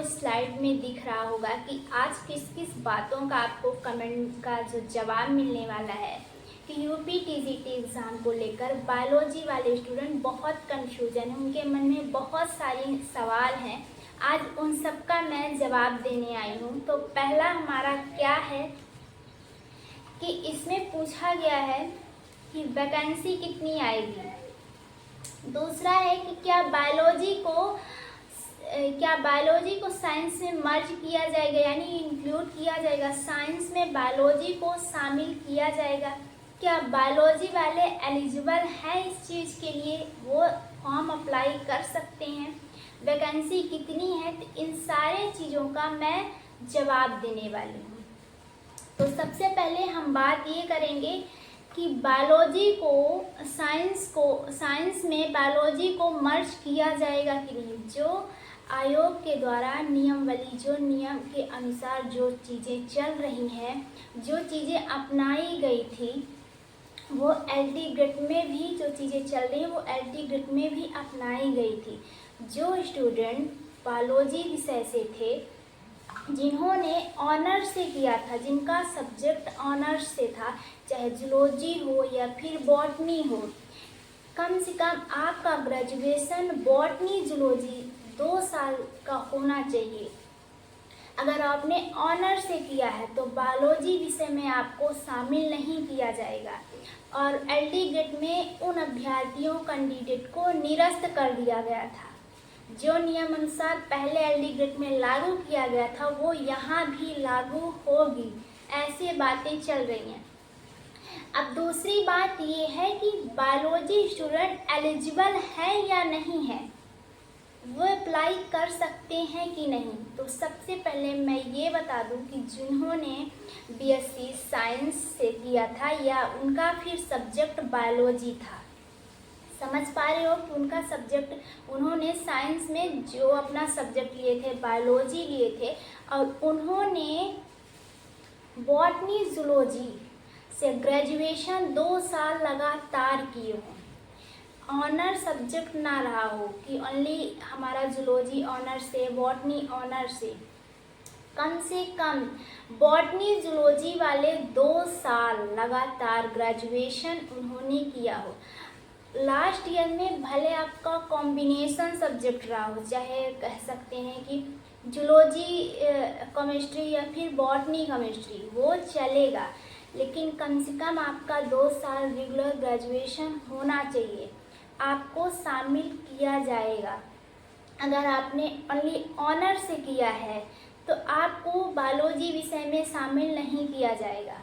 आपको स्लाइड में दिख रहा होगा कि आज किस किस बातों का आपको कमेंट का जो जवाब मिलने वाला है कि यूपी टीजीटी एग्ज़ाम को लेकर बायोलॉजी वाले स्टूडेंट बहुत कन्फ्यूजन है, उनके मन में बहुत सारे सवाल हैं। आज उन सब का मैं जवाब देने आई हूँ। तो पहला हमारा क्या है कि इसमें पूछा गया है कि वैकेंसी कितनी आएगी। दूसरा है कि क्या बायोलॉजी को साइंस में मर्ज किया जाएगा, यानी इंक्लूड किया जाएगा, साइंस में बायोलॉजी को शामिल किया जाएगा। क्या बायोलॉजी वाले एलिजिबल हैं इस चीज़ के लिए, वो फॉर्म अप्लाई कर सकते हैं, वैकेंसी कितनी है। तो इन सारे चीज़ों का मैं जवाब देने वाली हूँ। तो सबसे पहले हम बात ये करेंगे कि बायोलॉजी को साइंस में बायोलॉजी को मर्ज किया जाएगा कि नहीं। जो आयोग के द्वारा नियमावली, जो नियम के अनुसार जो चीज़ें चल रही हैं, जो चीज़ें अपनाई गई थी, वो एलटी ग्रेड में भी जो चीज़ें चल रही हैं वो एलटी ग्रेड में भी अपनाई गई थी। जो स्टूडेंट बायोलॉजी विषय से थे, जिन्होंने ऑनर्स से किया था, जिनका सब्जेक्ट ऑनर्स से था, चाहे जूलॉजी हो या फिर बॉटनी हो, कम से कम आपका ग्रेजुएशन बॉटनी जूलॉजी 2 साल का होना चाहिए। अगर आपने ऑनर्स से किया है तो बायोलॉजी विषय में आपको शामिल नहीं किया जाएगा और एलटी ग्रेड में उन अभ्यर्थियों कैंडिडेट को निरस्त कर दिया गया था। जो नियम अनुसार पहले एलटी ग्रेड में लागू किया गया था वो यहाँ भी लागू होगी, ऐसे बातें चल रही हैं। अब दूसरी बात ये है कि बायोलॉजी स्टूडेंट एलिजिबल है या नहीं है, वो अप्लाई कर सकते हैं कि नहीं। तो सबसे पहले मैं ये बता दूं कि जिन्होंने बीएससी साइंस से किया था या उनका फिर सब्जेक्ट बायोलॉजी था, समझ पा रहे हो कि उनका सब्जेक्ट, उन्होंने साइंस में जो अपना सब्जेक्ट लिए थे बायोलॉजी लिए थे और उन्होंने बॉटनी जूलॉजी से ग्रेजुएशन 2 साल लगातार किए हों, ऑनर सब्जेक्ट ना रहा हो कि ओनली हमारा जूलॉजी ऑनर से, बॉटनी ऑनर से, कम से कम बॉटनी जूलॉजी वाले 2 साल लगातार ग्रेजुएशन उन्होंने किया हो। लास्ट ईयर में भले आपका कॉम्बिनेशन सब्जेक्ट रहा हो, चाहे कह सकते हैं कि जूलॉजी केमिस्ट्री या फिर बॉटनी केमिस्ट्री, वो चलेगा, लेकिन कम से कम आपका 2 साल रेगुलर ग्रेजुएशन होना चाहिए, आपको शामिल किया जाएगा। अगर आपने ओनली ऑनर से किया है तो आपको बायोलॉजी विषय में शामिल नहीं किया जाएगा।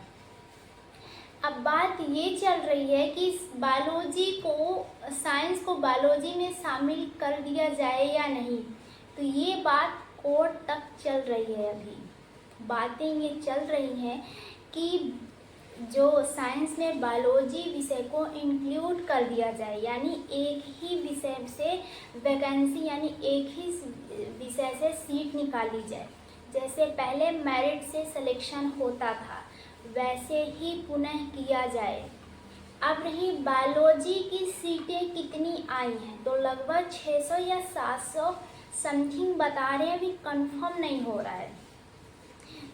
अब बात ये चल रही है कि बायोलॉजी को, साइंस को बायोलॉजी में शामिल कर दिया जाए या नहीं। तो ये बात कोर्ट तक चल रही है, अभी बातें ये चल रही हैं कि जो साइंस में बायोलॉजी विषय को इंक्लूड कर दिया जाए, यानी एक ही विषय से वैकेंसी, यानी एक ही विषय से सीट निकाली जाए। जैसे पहले मेरिट से सिलेक्शन होता था वैसे ही पुनः किया जाए। अब रही बायोलॉजी की सीटें कितनी आई हैं, तो लगभग 600 या 700 समथिंग बता रहे हैं, अभी कंफर्म नहीं हो रहा है।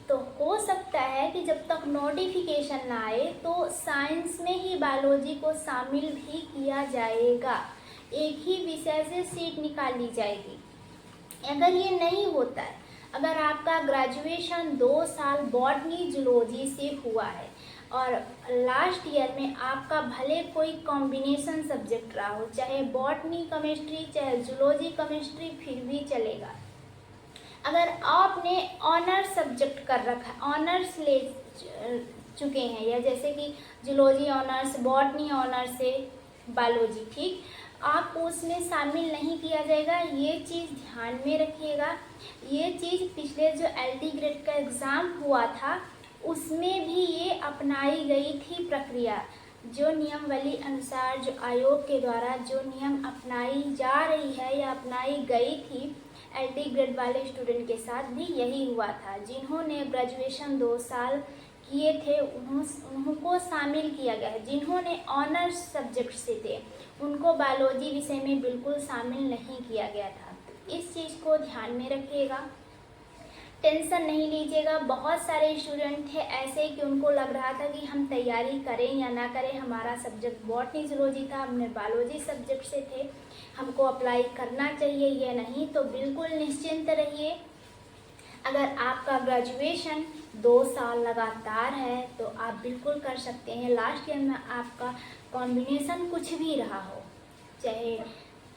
तो हो सकता है कि जब तक नोटिफिकेशन ना आए तो साइंस में ही बायोलॉजी को शामिल भी किया जाएगा, एक ही विषय से सीट निकाली जाएगी। अगर ये नहीं होता है, अगर आपका ग्रेजुएशन 2 साल बॉटनी जूलॉजी से हुआ है और लास्ट ईयर में आपका भले कोई कॉम्बिनेशन सब्जेक्ट रहा हो, चाहे बॉटनी केमिस्ट्री चाहे जूलॉजी केमिस्ट्री, फिर भी चलेगा। अगर आपने ऑनर्स सब्जेक्ट कर रखा है, ऑनर्स ले चुके हैं, या जैसे कि जूलॉजी ऑनर्स, बॉटनी ऑनर्स से बायोलॉजी, ठीक, आपको उसमें शामिल नहीं किया जाएगा। ये चीज़ ध्यान में रखिएगा। ये चीज़ पिछले जो एलटी ग्रेड का एग्ज़ाम हुआ था उसमें भी ये अपनाई गई थी प्रक्रिया। जो नियमावली अनुसार, जो आयोग के द्वारा जो नियम अपनाई जा रही है या अपनाई गई थी, एलटी ग्रेड वाले स्टूडेंट के साथ भी यही हुआ था। जिन्होंने ग्रेजुएशन 2 साल किए थे उनको शामिल किया गया है। जिन्होंने ऑनर्स सब्जेक्ट से थे उनको बायोलॉजी विषय में बिल्कुल शामिल नहीं किया गया था। इस चीज़ को ध्यान में रखिएगा। टेंशन नहीं लीजिएगा। बहुत सारे स्टूडेंट थे ऐसे कि उनको लग रहा था कि हम तैयारी करें या ना करें, हमारा सब्जेक्ट बॉटनी जूलॉजी था, हमने बायोलॉजी सब्जेक्ट से थे, हमको अप्लाई करना चाहिए या नहीं। तो बिल्कुल निश्चिंत रहिए। अगर आपका ग्रेजुएशन 2 साल लगातार है तो आप बिल्कुल कर सकते हैं। लास्ट ईयर में आपका कॉम्बिनेशन कुछ भी रहा हो, चाहे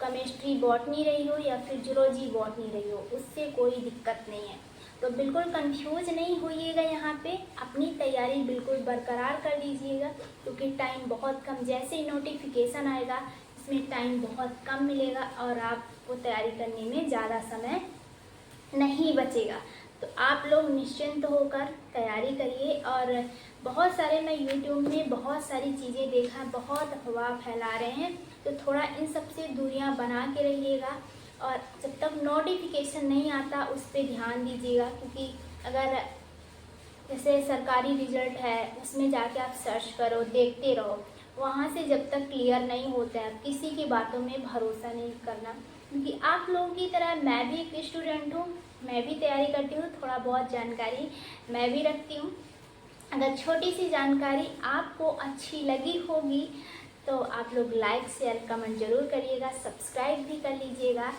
केमिस्ट्री बॉटनी रही हो या फिर जूलॉजी बॉटनी रही हो, उससे कोई दिक्कत नहीं है। तो बिल्कुल कंफ्यूज नहीं होइएगा। यहाँ पे अपनी तैयारी बिल्कुल बरकरार कर लीजिएगा, क्योंकि टाइम बहुत कम, जैसे ही नोटिफिकेशन आएगा इसमें टाइम बहुत कम मिलेगा और आपको तैयारी करने में ज़्यादा समय नहीं बचेगा। तो आप लोग निश्चिंत होकर तैयारी करिए। और बहुत सारे मैं यूट्यूब में बहुत सारी चीज़ें देखा, बहुत अफवाह फैला रहे हैं, तो थोड़ा इन सब से दूरियां बना के रहिएगा। और जब तक नोटिफिकेशन नहीं आता उस पर ध्यान दीजिएगा, क्योंकि अगर जैसे सरकारी रिजल्ट है उसमें जाके आप सर्च करो, देखते रहो, वहाँ से जब तक क्लियर नहीं होता है किसी की बातों में भरोसा नहीं करना। क्योंकि आप लोगों की तरह मैं भी एक स्टूडेंट हूँ, मैं भी तैयारी करती हूँ, थोड़ा बहुत जानकारी मैं भी रखती हूँ। अगर छोटी सी जानकारी आपको अच्छी लगी होगी तो आप लोग लाइक शेयर कमेंट जरूर करिएगा, सब्सक्राइब भी कर लीजिएगा।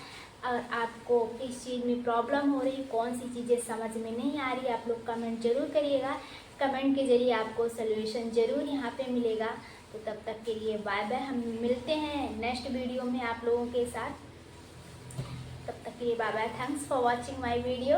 और आपको किस चीज़ में प्रॉब्लम हो रही, कौन सी चीज़ें समझ में नहीं आ रही, आप लोग कमेंट जरूर करिएगा। कमेंट के ज़रिए आपको सॉल्यूशन ज़रूर यहाँ पे मिलेगा। तो तब तक के लिए बाय बाय, हम मिलते हैं नेक्स्ट वीडियो में आप लोगों के साथ। तब तक के लिए bye bye, thanks for watching my video.